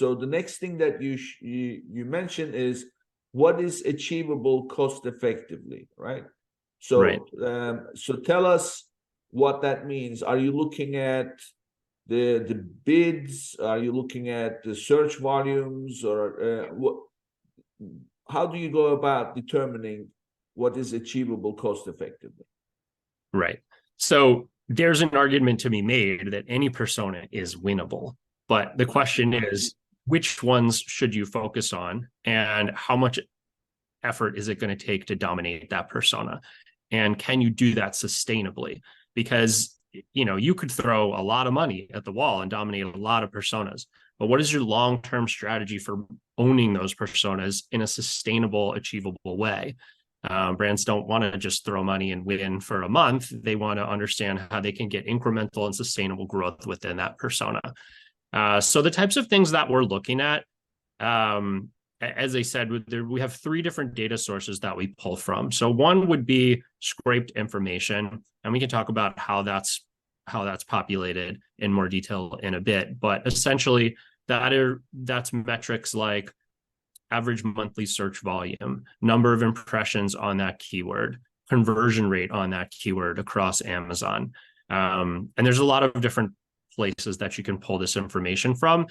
So the next thing that you mentioned is what is achievable cost effectively, right? Right. So tell us what that means. Are you looking at the bids? Are you looking at the search volumes, or what? How do you go about determining what is achievable cost effectively? Right. So there's an argument to be made that any persona is winnable. But the question is, which ones should you focus on and how much effort is it going to take to dominate that persona? And can you do that sustainably? Because you could throw a lot of money at the wall and dominate a lot of personas. But what is your long-term strategy for owning those personas in a sustainable, achievable way? Brands don't want to just throw money and win for a month. They want to understand how they can get incremental and sustainable growth within that persona. So the types of things that we're looking at, as I said, we have three different data sources that we pull from. So one would be scraped information, and we can talk about how that's populated in more detail in a bit. But essentially, that's metrics like average monthly search volume, number of impressions on that keyword, conversion rate on that keyword across Amazon. And there's a lot of different places that you can pull this information from.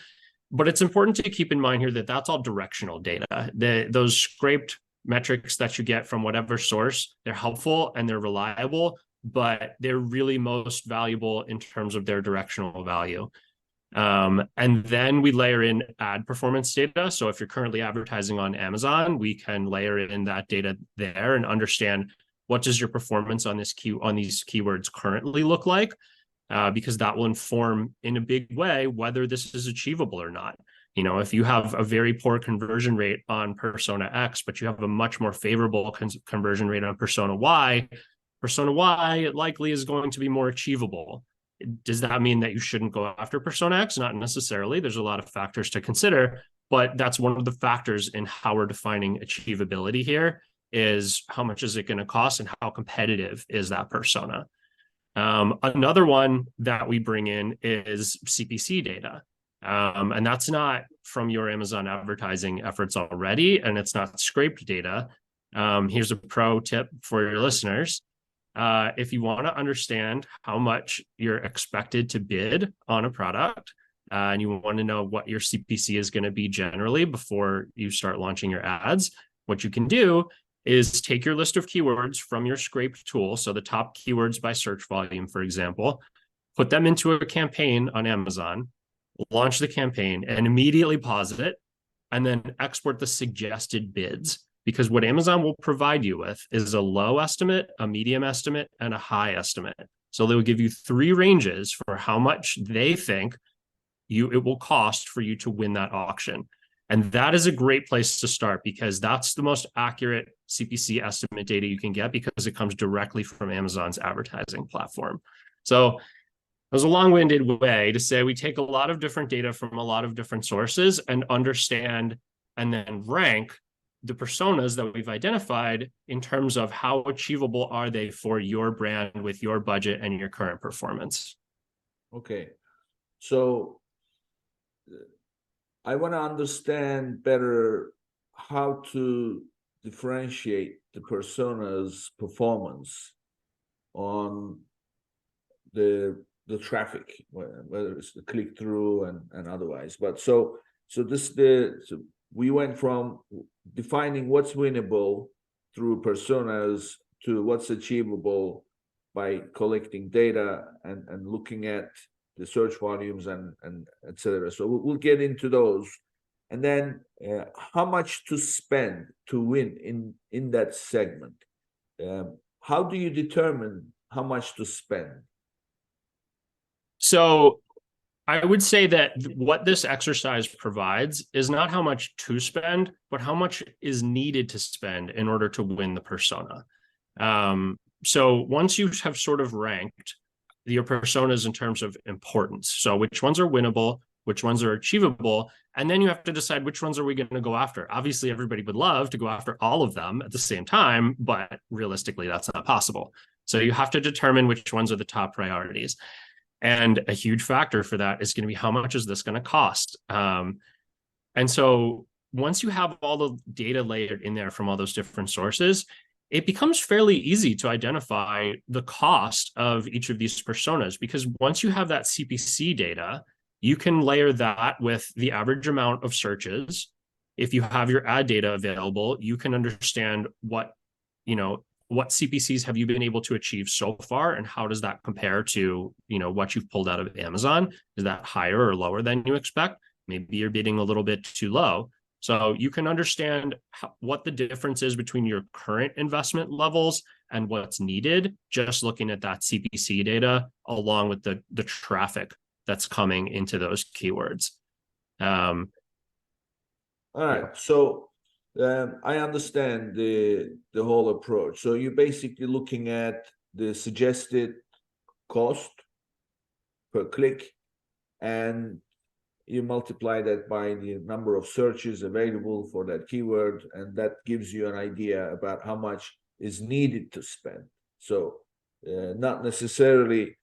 But it's important to keep in mind here that that's all directional data. Those scraped metrics that you get from whatever source, they're helpful and they're reliable, but they're really most valuable in terms of their directional value. And then we layer in ad performance data. So if you're currently advertising on Amazon, we can layer in that data there and understand what does your performance on these keywords currently look like, because that will inform in a big way whether this is achievable or not. If you have a very poor conversion rate on persona X, but you have a much more favorable conversion rate on persona Y likely is going to be more achievable. Does that mean that you shouldn't go after persona X? Not necessarily. There's a lot of factors to consider, but that's one of the factors in how we're defining achievability here is how much is it going to cost and how competitive is that persona. Another one that we bring in is CPC data. And that's not from your Amazon advertising efforts already, and it's not scraped data. Here's a pro tip for your listeners. If you want to understand how much you're expected to bid on a product, and you want to know what your CPC is going to be generally before you start launching your ads, what you can do is take your list of keywords from your scraped tool, so the top keywords by search volume, for example, put them into a campaign on Amazon, launch the campaign, and immediately pause it, and then export the suggested bids. Because what Amazon will provide you with is a low estimate, a medium estimate, and a high estimate. So they will give you three ranges for how much they think it will cost for you to win that auction. And that is a great place to start because that's the most accurate CPC estimate data you can get because it comes directly from Amazon's advertising platform. So it was a long-winded way to say we take a lot of different data from a lot of different sources and understand and then rank the personas that we've identified in terms of how achievable are they for your brand with your budget and your current performance. Okay. So I want to understand better how to differentiate the persona's performance on the traffic, whether it's the click-through and otherwise. But so we went from defining what's winnable through personas to what's achievable by collecting data and looking at the search volumes and etc. So we'll get into those, and then how much to spend to win in that segment. How do you determine how much to spend? So I would say that what this exercise provides is not how much to spend, but how much is needed to spend in order to win the persona. So once you have sort of ranked your personas in terms of importance, so which ones are winnable, which ones are achievable, and then you have to decide which ones are we going to go after. Obviously, everybody would love to go after all of them at the same time, but realistically, that's not possible. So you have to determine which ones are the top priorities. And a huge factor for that is going to be how much is this going to cost? And so once you have all the data layered in there from all those different sources, it becomes fairly easy to identify the cost of each of these personas, because once you have that CPC data, you can layer that with the average amount of searches. If you have your ad data available, you can understand what, what CPCs have you been able to achieve so far, and how does that compare to, what you've pulled out of Amazon? Is that higher or lower than you expect? Maybe you're bidding a little bit too low. So you can understand what the difference is between your current investment levels and what's needed, just looking at that CPC data along with the traffic that's coming into those keywords. All right. Yeah. So I understand the whole approach. So you're basically looking at the suggested cost per click, and you multiply that by the number of searches available for that keyword, and that gives you an idea about how much is needed to spend. So not necessarily,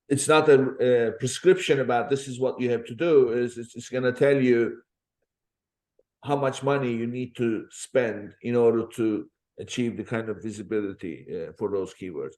it's not a prescription about this is what you have to do. It's going to tell you how much money you need to spend in order to achieve the kind of visibility for those keywords.